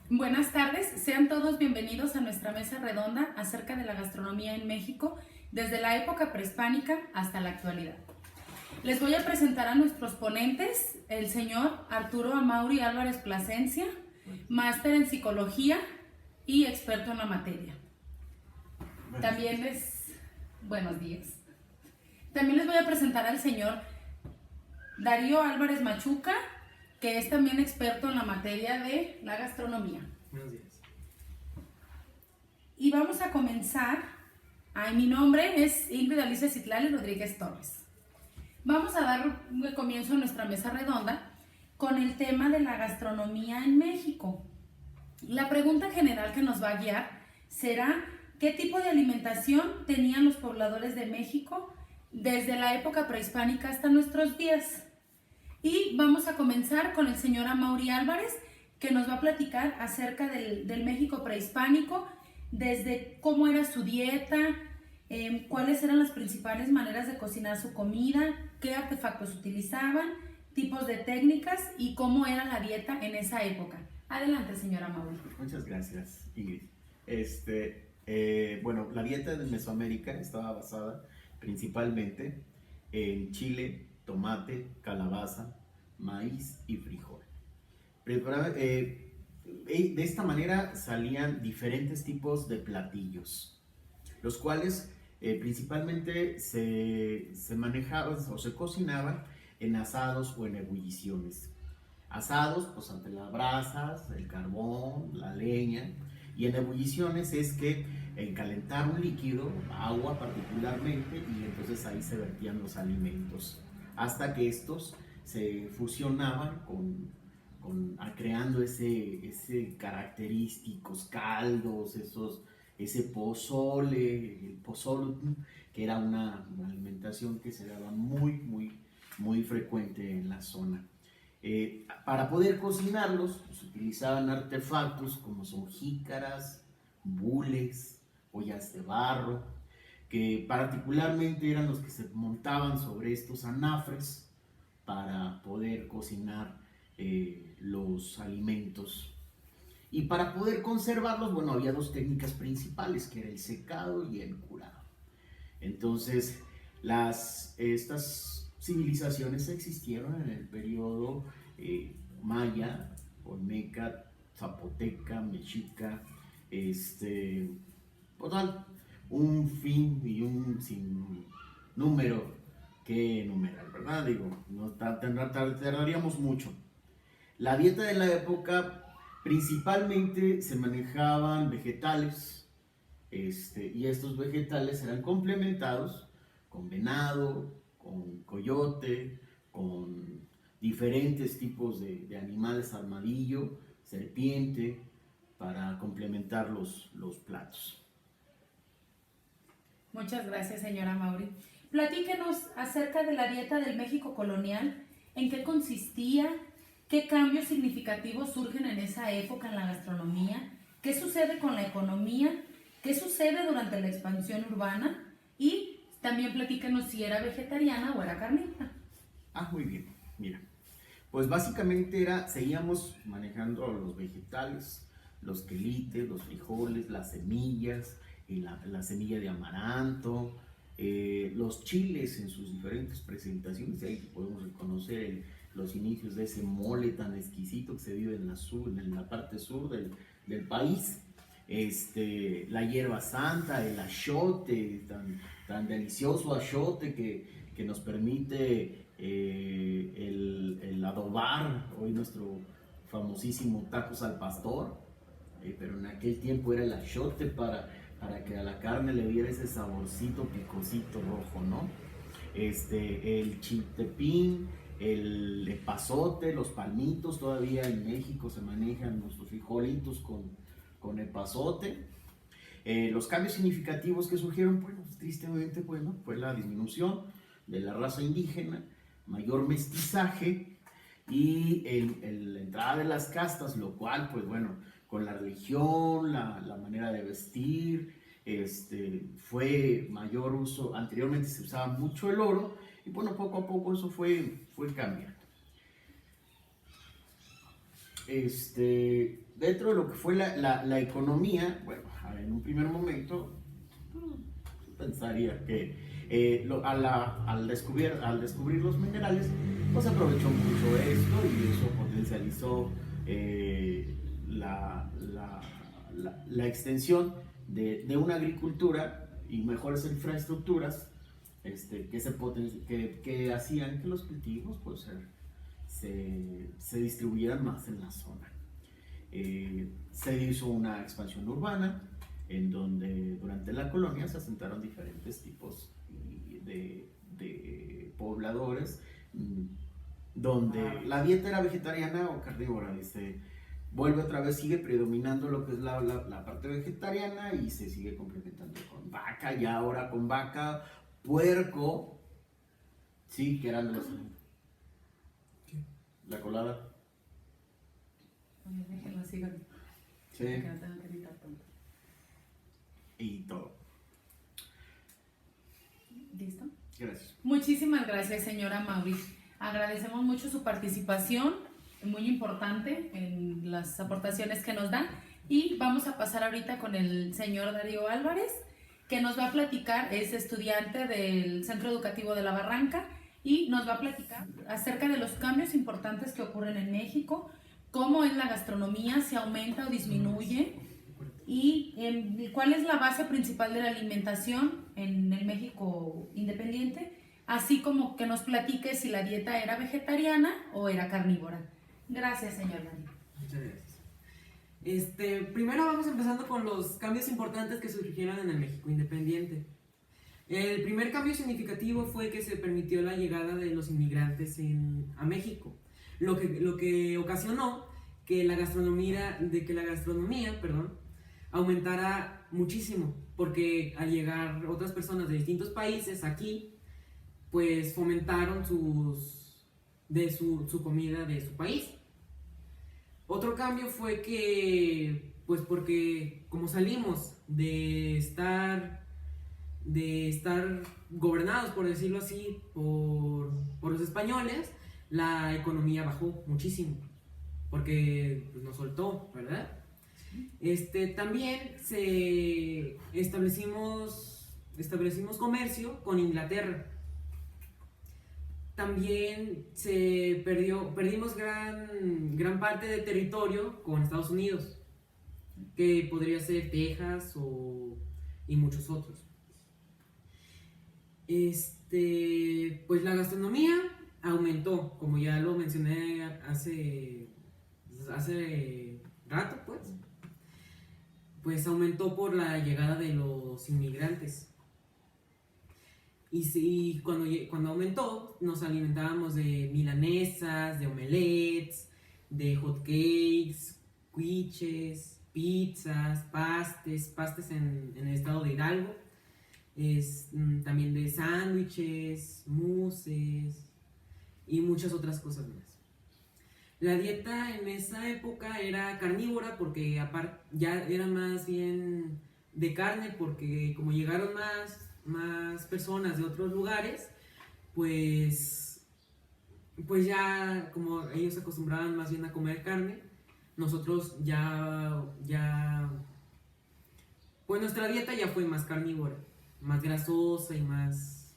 Buenas tardes, sean todos bienvenidos a nuestra mesa redonda acerca de la gastronomía en México desde la época prehispánica hasta la actualidad. Les voy a presentar a nuestros ponentes, el señor Arturo Amaury Álvarez Plasencia, máster en psicología y experto en la materia. Buenos días. También les voy a presentar al señor Darío Álvarez Machuca, que es también experto en la materia de la gastronomía. Buenos días. Y vamos a comenzar. Mi nombre es Ingrid Alicia Citlali Rodríguez Torres. Vamos a dar comienzo a nuestra mesa redonda con el tema de la gastronomía en México. La pregunta general que nos va a guiar será: ¿qué tipo de alimentación tenían los pobladores de México desde la época prehispánica hasta nuestros días? Y vamos a comenzar con el señor Amaury Álvarez, que nos va a platicar acerca del México prehispánico, desde cómo era su dieta, cuáles eran las principales maneras de cocinar su comida, qué artefactos utilizaban, tipos de técnicas y cómo era la dieta en esa época. Adelante, señor Amaury. Muchas gracias, Ingrid. Bueno, la dieta de Mesoamérica estaba basada principalmente en chile, tomate, calabaza, maíz y frijol. De esta manera salían diferentes tipos de platillos, los cuales principalmente se manejaban o se cocinaban en asados o en ebulliciones. Asados, pues ante las brasas, el carbón, la leña, y en ebulliciones es que en calentar un líquido, agua particularmente, y entonces ahí se vertían los alimentos, hasta que estos se fusionaban creando ese característicos caldos, ese pozole, el pozole, que era una alimentación que se daba muy frecuente en la zona. Para poder cocinarlos, pues, utilizaban artefactos como son jícaras, bules, ollas de barro, que particularmente eran los que se montaban sobre estos anafres para poder cocinar los alimentos. Y para poder conservarlos, bueno, había dos técnicas principales, que era el secado y el curado. Entonces, estas civilizaciones existieron en el periodo maya, olmeca, zapoteca, mexica, total, un fin y un sin número que enumerar, ¿verdad? Digo, no tardaríamos mucho. La dieta de la época principalmente se manejaban vegetales, y estos vegetales eran complementados con venado, con coyote, con diferentes tipos de animales, armadillo, serpiente, para complementar los platos. Muchas gracias, señora Amaury. Platíquenos acerca de la dieta del México colonial, en qué consistía, qué cambios significativos surgen en esa época en la gastronomía, qué sucede con la economía, qué sucede durante la expansión urbana, y también platíquenos si era vegetariana o era carnívora. Muy bien, mira. Pues básicamente seguíamos manejando los vegetales, los quelites, los frijoles, las semillas, la semilla de amaranto, los chiles en sus diferentes presentaciones. De ahí podemos reconocer los inicios de ese mole tan exquisito que se vive en la parte sur del país. La hierba santa, el achiote, tan delicioso achiote que nos permite el adobar hoy nuestro famosísimo tacos al pastor, pero en aquel tiempo era el achiote para que a la carne le diera ese saborcito picosito rojo, ¿no? El chiltepín, el epazote, los palmitos. Todavía en México se manejan nuestros frijolitos con epazote. Los cambios significativos que surgieron, bueno, tristemente, bueno, fue la disminución de la raza indígena, mayor mestizaje y la entrada de las castas, lo cual, pues bueno, con la religión, la manera de vestir, fue mayor uso. Anteriormente se usaba mucho el oro y bueno, poco a poco eso fue cambiando. dentro de lo que fue la economía, bueno, en un primer momento pensaría que al descubrir los minerales, pues aprovechó mucho esto y eso potencializó la extensión de una agricultura y mejores infraestructuras que hacían que los cultivos pues, se distribuyeran más en la zona. Se hizo una expansión urbana en donde durante la colonia se asentaron diferentes tipos de pobladores, donde la dieta era vegetariana o carnívora. Vuelve otra vez, sigue predominando lo que es la parte vegetariana y se sigue complementando con vaca, y ahora con vaca, puerco, sí, que eran los... ¿Qué? La colada. Déjenlo, sigan. Sí. Que no tengo que editar tanto. Y todo. ¿Listo? Gracias. Muchísimas gracias, señora Mauri. Agradecemos mucho su participación, muy importante en las aportaciones que nos dan. Y vamos a pasar ahorita con el señor Darío Álvarez, que nos va a platicar, es estudiante del Centro Educativo de La Barranca y nos va a platicar acerca de los cambios importantes que ocurren en México, cómo es la gastronomía, si aumenta o disminuye y cuál es la base principal de la alimentación en el México independiente, así como que nos platique si la dieta era vegetariana o era carnívora. Gracias, señor Darío. Muchas gracias. Primero vamos empezando con los cambios importantes que surgieron en el México independiente. El primer cambio significativo fue que se permitió la llegada de los inmigrantes a México, lo que ocasionó que la gastronomía, aumentara muchísimo, porque al llegar otras personas de distintos países aquí, pues fomentaron su comida de su país. Otro cambio fue que, pues porque como salimos de estar gobernados, por decirlo así, por los españoles, la economía bajó muchísimo, porque pues, nos soltó, ¿verdad? También establecimos comercio con Inglaterra. También perdimos gran parte de territorio con Estados Unidos, que podría ser Texas y muchos otros. Pues la gastronomía aumentó, como ya lo mencioné hace rato, pues aumentó por la llegada de los inmigrantes. Y cuando aumentó, nos alimentábamos de milanesas, de omelets, de hotcakes, quiches, pizzas, pastes en el estado de Hidalgo, también de sándwiches, mousses y muchas otras cosas más. La dieta en esa época era carnívora porque aparte ya era más bien de carne, porque como llegaron más personas de otros lugares, pues ya como ellos se acostumbraban más bien a comer carne, nosotros pues nuestra dieta ya fue más carnívora, más grasosa y más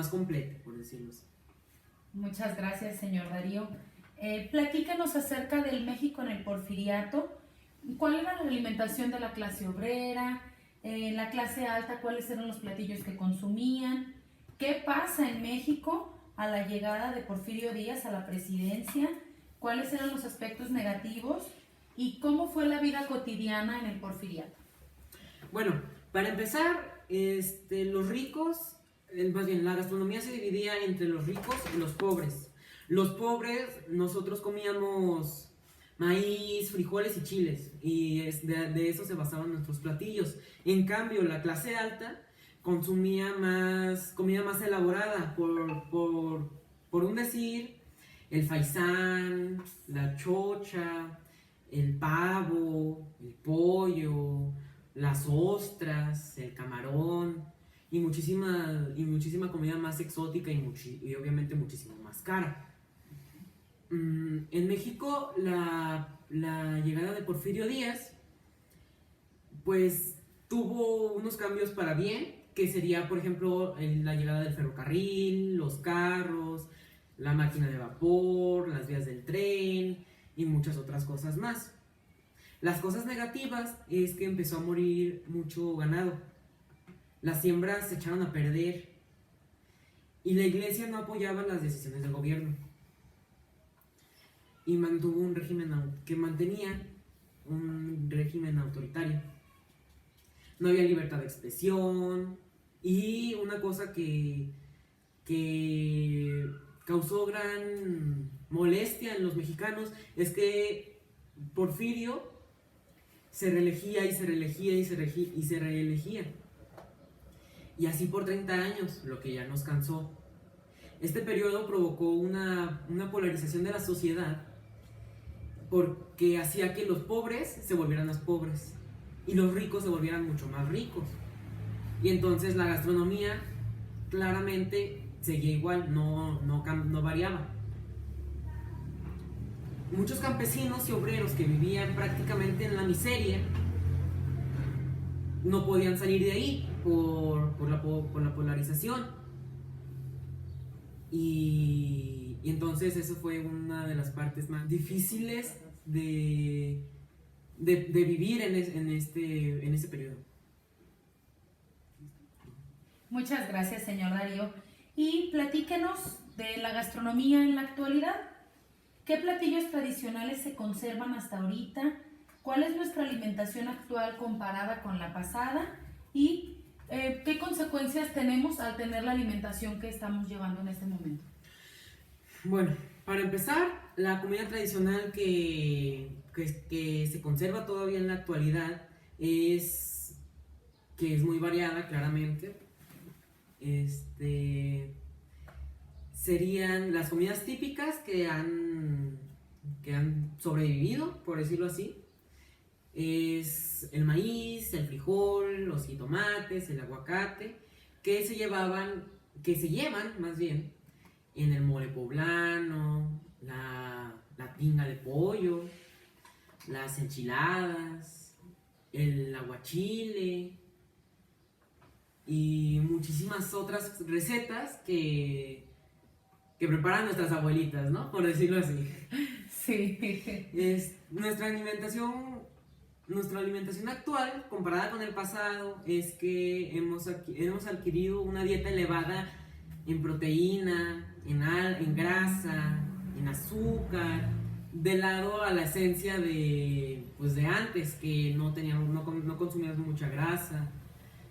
completa, por decirlo así. Muchas gracias, señor Darío. Platícanos acerca del México en el Porfiriato. ¿Cuál era la alimentación de la clase obrera? La clase alta, ¿cuáles eran los platillos que consumían? ¿Qué pasa en México a la llegada de Porfirio Díaz a la presidencia? ¿Cuáles eran los aspectos negativos? ¿Y cómo fue la vida cotidiana en el Porfiriato? Bueno, para empezar, los ricos, más bien la gastronomía se dividía entre los ricos y los pobres. Los pobres, nosotros comíamos maíz, frijoles y chiles, y de eso se basaban nuestros platillos. En cambio, la clase alta consumía comida más elaborada, por un decir, el faisán, la chocha, el pavo, el pollo, las ostras, el camarón y muchísima comida más exótica y obviamente muchísimo más cara. En México, la llegada de Porfirio Díaz, pues tuvo unos cambios para bien, que sería, por ejemplo, la llegada del ferrocarril, los carros, la máquina de vapor, las vías del tren y muchas otras cosas más. Las cosas negativas es que empezó a morir mucho ganado. Las siembras se echaron a perder y la iglesia no apoyaba las decisiones del gobierno. Y mantuvo un régimen que mantenía un régimen autoritario. No había libertad de expresión y una cosa que causó gran molestia en los mexicanos es que Porfirio se reelegía y se reelegía y se reelegía. Y así por 30 años, lo que ya nos cansó. Este periodo provocó una polarización de la sociedad porque hacía que los pobres se volvieran más pobres y los ricos se volvieran mucho más ricos. Y entonces la gastronomía claramente seguía igual, no variaba. Muchos campesinos y obreros que vivían prácticamente en la miseria no podían salir de ahí por la polarización. Y entonces eso fue una de las partes más difíciles de vivir en este periodo. Muchas gracias, señor Darío. Y platíquenos de la gastronomía en la actualidad. ¿Qué platillos tradicionales se conservan hasta ahorita? ¿Cuál es nuestra alimentación actual comparada con la pasada? ¿Y qué consecuencias tenemos al tener la alimentación que estamos llevando en este momento? Bueno, para empezar, la comida tradicional que se conserva todavía en la actualidad es muy variada, claramente. Serían las comidas típicas que han sobrevivido, por decirlo así. Es el maíz, el frijol, los jitomates, el aguacate, que se llevan más bien en el mole poblano, la tinga de pollo, las enchiladas, el aguachile y muchísimas otras recetas que preparan nuestras abuelitas, ¿no? Por decirlo así. Sí. Nuestra alimentación actual, comparada con el pasado, es que hemos adquirido una dieta elevada en proteína, en grasa, en azúcar, de lado a la esencia de antes, que no consumíamos mucha grasa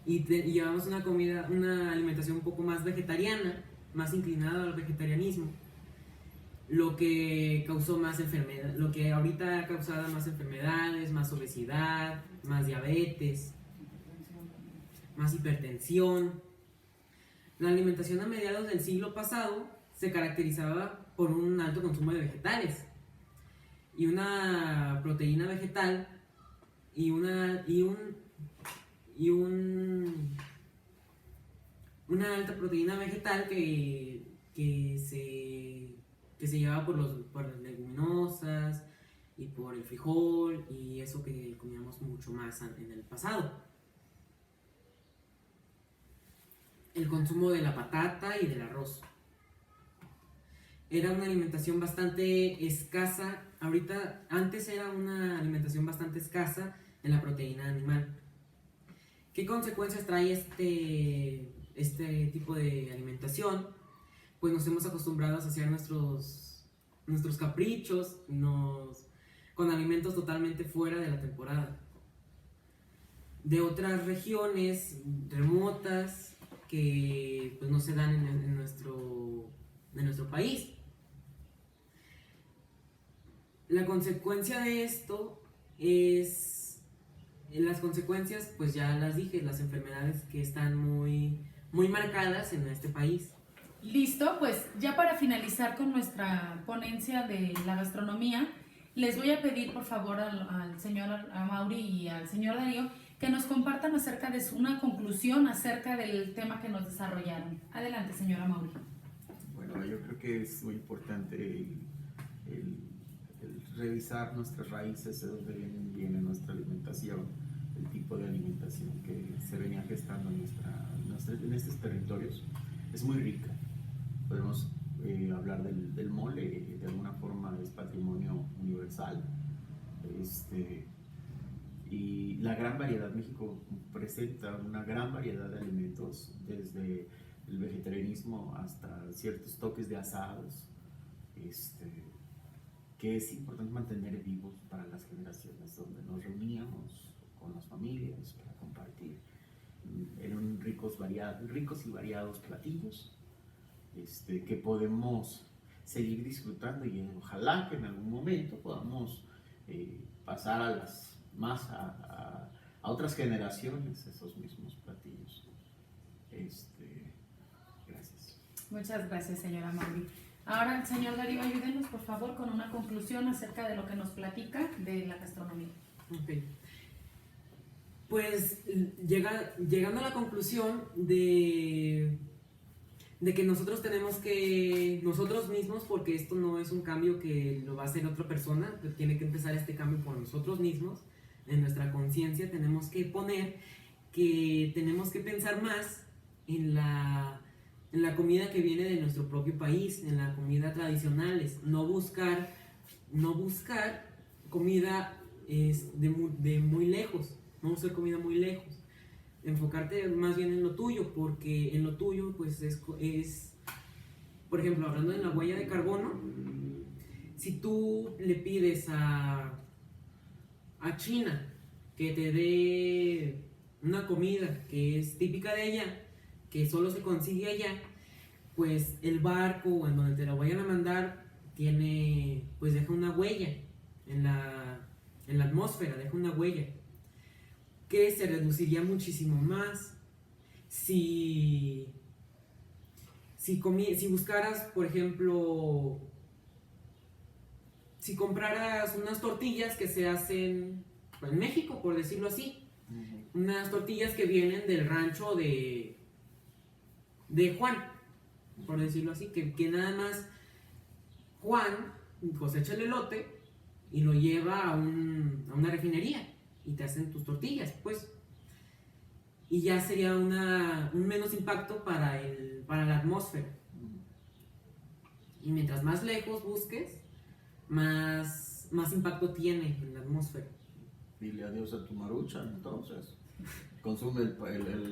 y llevamos una alimentación un poco más vegetariana, más inclinada al vegetarianismo, lo que causó más enfermedades, lo que ahorita ha causado más enfermedades, más obesidad, más diabetes, más hipertensión. La alimentación a mediados del siglo pasado se caracterizaba por un alto consumo de vegetales y una proteína vegetal y una alta proteína vegetal que se llevaba por las leguminosas y por el frijol y eso que comíamos mucho más en el pasado. El consumo de la patata y del arroz. Era una alimentación bastante escasa. Antes era una alimentación bastante escasa en la proteína animal. ¿Qué consecuencias trae este tipo de alimentación? Pues nos hemos acostumbrado a saciar nuestros caprichos con alimentos totalmente fuera de la temporada. De otras regiones remotas que pues no se dan en nuestro país. La consecuencia de esto las consecuencias pues ya las dije, las enfermedades que están muy, muy marcadas en este país. Listo, pues ya para finalizar con nuestra ponencia de la gastronomía, les voy a pedir por favor al señor Amaury y al señor Darío que nos compartan acerca de una conclusión acerca del tema que nos desarrollaron. Adelante, señora Amaury. Bueno, yo creo que es muy importante el revisar nuestras raíces, de dónde viene nuestra alimentación, el tipo de alimentación que se venía gestando en estos territorios, es muy rica. Podemos hablar del mole, de alguna forma es patrimonio universal. Y la gran variedad, México presenta una gran variedad de alimentos, desde el vegetarianismo hasta ciertos toques de asados, que es importante mantener vivos para las generaciones, donde nos reuníamos con las familias para compartir. Eran ricos y variados platillos que podemos seguir disfrutando, y ojalá que en algún momento podamos pasar a otras generaciones esos mismos platillos. Gracias. Muchas gracias, señora Mauri. Ahora, señor Darío, ayúdenos por favor con una conclusión acerca de lo que nos platica de la gastronomía. Ok. Pues llegando a la conclusión de que nosotros tenemos que, nosotros mismos, porque esto no es un cambio que lo va a hacer otra persona, tiene que empezar este cambio por nosotros mismos, en nuestra conciencia tenemos que poner que tenemos que pensar más en la comida que viene de nuestro propio país, en la comida tradicionales, no buscar comida de muy lejos, no buscar comida muy lejos, enfocarte más bien en lo tuyo, porque en lo tuyo pues es por ejemplo, hablando de la huella de carbono, si tú le pides a China que te dé una comida que es típica de ella, que solo se consigue allá, pues el barco o en donde te la vayan a mandar pues deja una huella en la atmósfera, deja una huella que se reduciría muchísimo más si buscaras, por ejemplo, si compraras unas tortillas que se hacen en México, por decirlo así, unas tortillas que vienen del rancho de Juan, por decirlo así, que nada más Juan cosecha el elote y lo lleva a una refinería y te hacen tus tortillas, pues. Y ya sería un menos impacto para la atmósfera. Y mientras más lejos busques, más impacto tiene en la atmósfera. Dile adiós a tu marucha, entonces. Consume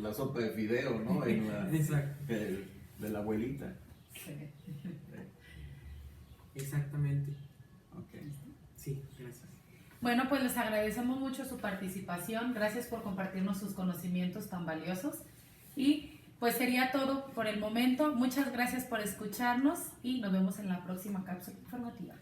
la sopa de fideo, ¿no? Exacto. De la abuelita. Sí. Exactamente. Ok. Sí, gracias. Bueno, pues les agradecemos mucho su participación. Gracias por compartirnos sus conocimientos tan valiosos. Y pues sería todo por el momento. Muchas gracias por escucharnos y nos vemos en la próxima cápsula informativa.